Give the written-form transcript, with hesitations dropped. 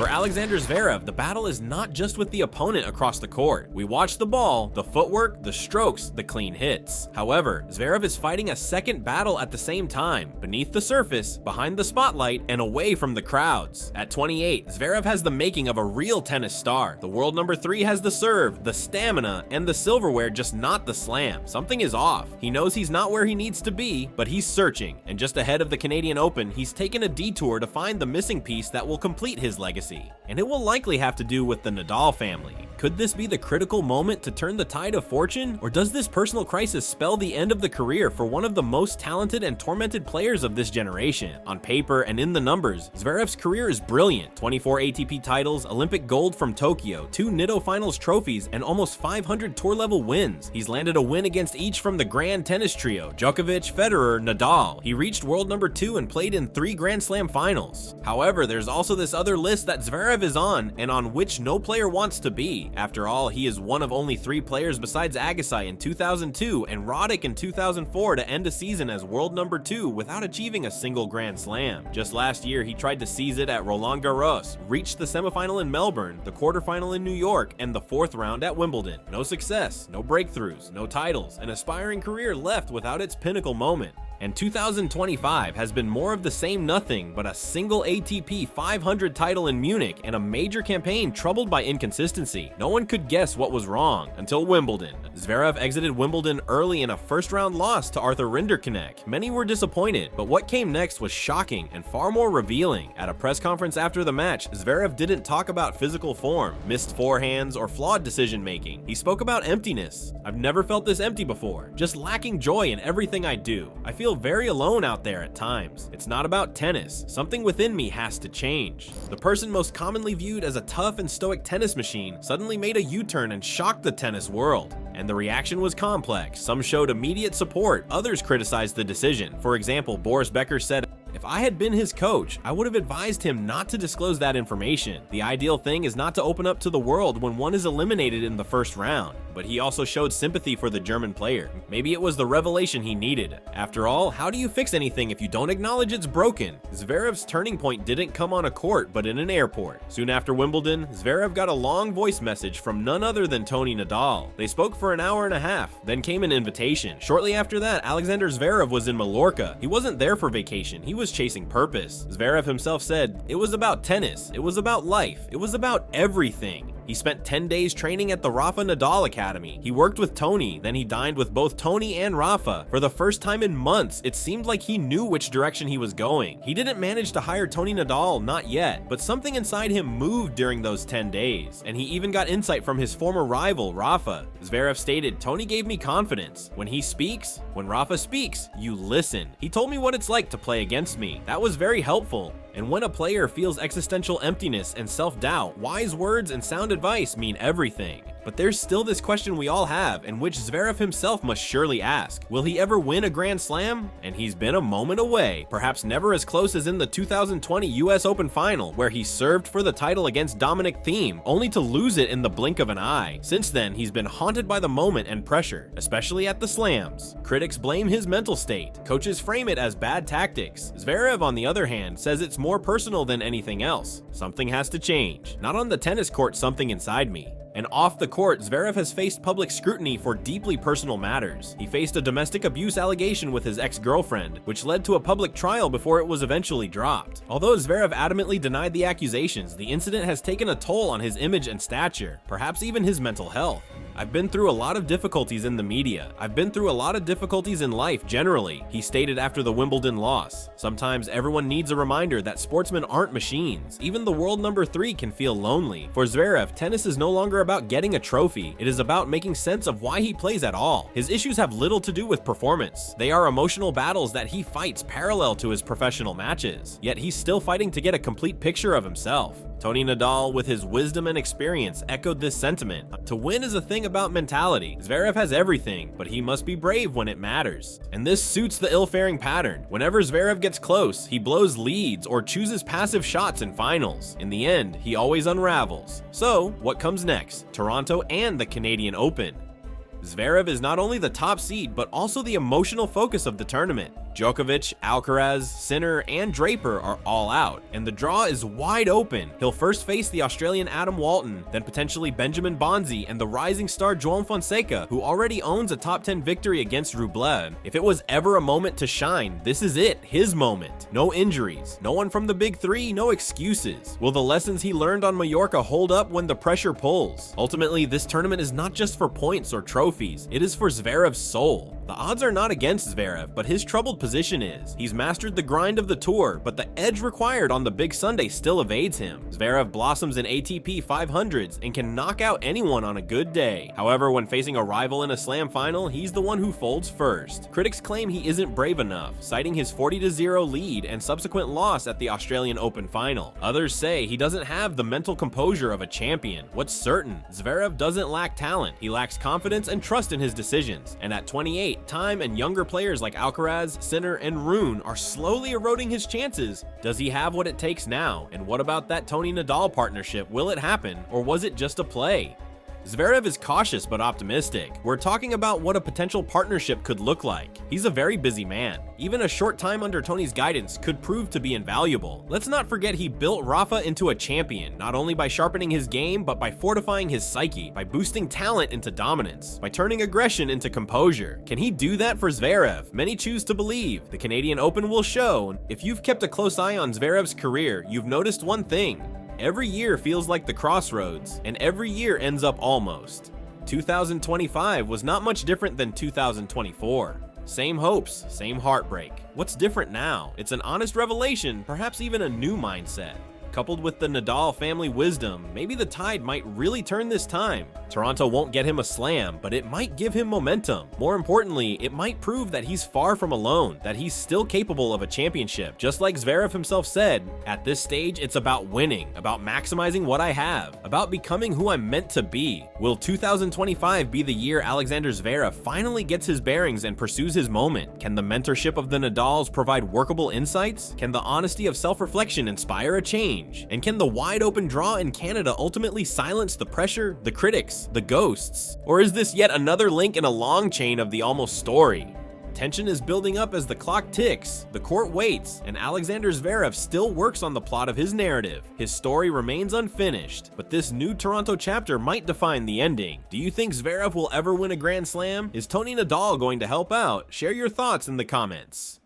For Alexander Zverev, the battle is not just with the opponent across the court. We watch the ball, the footwork, the strokes, the clean hits. However, Zverev is fighting a second battle at the same time, beneath the surface, behind the spotlight, and away from the crowds. At 28, Zverev has the making of a real tennis star. The world number 3 has the serve, the stamina, and the silverware, just not the slam. Something is off. He knows he's not where he needs to be, but he's searching, and just ahead of the Canadian Open, he's taken a detour to find the missing piece that will complete his legacy. And it will likely have to do with the Nadal family. Could this be the critical moment to turn the tide of fortune? Or does this personal crisis spell the end of the career for one of the most talented and tormented players of this generation? On paper and in the numbers, Zverev's career is brilliant. 24 ATP titles, Olympic gold from Tokyo, 2 Nitto Finals trophies, and almost 500 tour-level wins. He's landed a win against each from the Grand Tennis Trio, Djokovic, Federer, Nadal. He reached world number 2 and played in 3 Grand Slam finals. However, there's also this other list that Zverev is on, and on which no player wants to be. After all, he is one of only 3 players besides Agassi in 2002 and Roddick in 2004 to end a season as world number 2 without achieving a single Grand Slam. Just last year, he tried to seize it at Roland Garros, reached the semifinal in Melbourne, the quarterfinal in New York, and the 4th round at Wimbledon. No success, no breakthroughs, no titles, an aspiring career left without its pinnacle moment. And 2025 has been more of the same nothing but a single ATP 500 title in Munich and a major campaign troubled by inconsistency. No one could guess what was wrong until Wimbledon. Zverev exited Wimbledon early in a first-round loss to Arthur Rinderknecht. Many were disappointed, but what came next was shocking and far more revealing. At a press conference after the match, Zverev didn't talk about physical form, missed forehands, or flawed decision-making. He spoke about emptiness. I've never felt this empty before, just lacking joy in everything I do. I feel very alone out there at times. It's not about tennis. Something within me has to change. The person most commonly viewed as a tough and stoic tennis machine suddenly made a U-turn and shocked the tennis world. And the reaction was complex. Some showed immediate support, others criticized the decision. For example, Boris Becker said, "If I had been his coach, I would have advised him not to disclose that information. The ideal thing is not to open up to the world when one is eliminated in the first round." But he also showed sympathy for the German player. Maybe it was the revelation he needed. After all, how do you fix anything if you don't acknowledge it's broken? Zverev's turning point didn't come on a court, but in an airport. Soon after Wimbledon, Zverev got a long voice message from none other than Tony Nadal. They spoke for an hour and a half, then came an invitation. Shortly after that, Alexander Zverev was in Mallorca. He wasn't there for vacation, he was chasing purpose. Zverev himself said, "It was about tennis, it was about life, it was about everything." He spent 10 days training at the Rafa Nadal Academy. He worked with Tony, then he dined with both Tony and Rafa. For the first time in months, it seemed like he knew which direction he was going. He didn't manage to hire Tony Nadal, not yet, but something inside him moved during those 10 days. And he even got insight from his former rival, Rafa. Zverev stated, "Tony gave me confidence. When he speaks, when Rafa speaks, you listen. He told me what it's like to play against me. That was very helpful." And when a player feels existential emptiness and self-doubt, wise words and sound advice mean everything. But there's still this question we all have, and which Zverev himself must surely ask. Will he ever win a Grand Slam? And he's been a moment away, perhaps never as close as in the 2020 US Open final, where he served for the title against Dominic Thiem, only to lose it in the blink of an eye. Since then, he's been haunted by the moment and pressure, especially at the slams. Critics blame his mental state. Coaches frame it as bad tactics. Zverev, on the other hand, says it's more personal than anything else. Something has to change. Not on the tennis court, something inside me. And off the court, Zverev has faced public scrutiny for deeply personal matters. He faced a domestic abuse allegation with his ex-girlfriend, which led to a public trial before it was eventually dropped. Although Zverev adamantly denied the accusations, the incident has taken a toll on his image and stature, perhaps even his mental health. "I've been through a lot of difficulties in the media. I've been through a lot of difficulties in life generally," he stated after the Wimbledon loss. Sometimes everyone needs a reminder that sportsmen aren't machines. Even the world number 3 can feel lonely. For Zverev, tennis is no longer about getting a trophy. It is about making sense of why he plays at all. His issues have little to do with performance. They are emotional battles that he fights parallel to his professional matches. Yet he's still fighting to get a complete picture of himself. Tony Nadal, with his wisdom and experience, echoed this sentiment. To win is a thing about mentality. Zverev has everything, but he must be brave when it matters. And this suits the ill-faring pattern. Whenever Zverev gets close, he blows leads or chooses passive shots in finals. In the end, he always unravels. So, what comes next? Toronto and the Canadian Open. Zverev is not only the top seed, but also the emotional focus of the tournament. Djokovic, Alcaraz, Sinner, and Draper are all out, and the draw is wide open. He'll first face the Australian Adam Walton, then potentially Benjamin Bonzi and the rising star João Fonseca, who already owns a top 10 victory against Rublev. If it was ever a moment to shine, this is it, his moment. No injuries, no one from the big three, no excuses. Will the lessons he learned on Mallorca hold up when the pressure pulls? Ultimately, this tournament is not just for points or trophies, it is for Zverev's soul. The odds are not against Zverev, but his troubled position is. He's mastered the grind of the tour, but the edge required on the big Sunday still evades him. Zverev blossoms in ATP 500s and can knock out anyone on a good day. However, when facing a rival in a slam final, he's the one who folds first. Critics claim he isn't brave enough, citing his 40-0 lead and subsequent loss at the Australian Open final. Others say he doesn't have the mental composure of a champion. What's certain, Zverev doesn't lack talent. He lacks confidence and trust in his decisions. And at 28, time and younger players like Alcaraz, Sinner, and Rune are slowly eroding his chances. Does he have what it takes now? And what about that Tony Nadal partnership? Will it happen, or was it just a play? Zverev is cautious but optimistic. We're talking about what a potential partnership could look like. He's a very busy man. Even a short time under Tony's guidance could prove to be invaluable. Let's not forget he built Rafa into a champion, not only by sharpening his game, but by fortifying his psyche, by boosting talent into dominance, by turning aggression into composure. Can he do that for Zverev? Many choose to believe. The Canadian Open will show. If you've kept a close eye on Zverev's career, you've noticed one thing. Every year feels like the crossroads, and every year ends up almost. 2025 was not much different than 2024. Same hopes, same heartbreak. What's different now? It's an honest revelation, perhaps even a new mindset. Coupled with the Nadal family wisdom, maybe the tide might really turn this time. Toronto won't get him a slam, but it might give him momentum. More importantly, it might prove that he's far from alone, that he's still capable of a championship. Just like Zverev himself said, at this stage, it's about winning, about maximizing what I have, about becoming who I'm meant to be. Will 2025 be the year Alexander Zverev finally gets his bearings and pursues his moment? Can the mentorship of the Nadals provide workable insights? Can the honesty of self-reflection inspire a change? And can the wide open draw in Canada ultimately silence the pressure, the critics, the ghosts? Or is this yet another link in a long chain of the almost story? Tension is building up as the clock ticks, the court waits, and Alexander Zverev still works on the plot of his narrative. His story remains unfinished, but this new Toronto chapter might define the ending. Do you think Zverev will ever win a Grand Slam? Is Tony Nadal going to help out? Share your thoughts in the comments.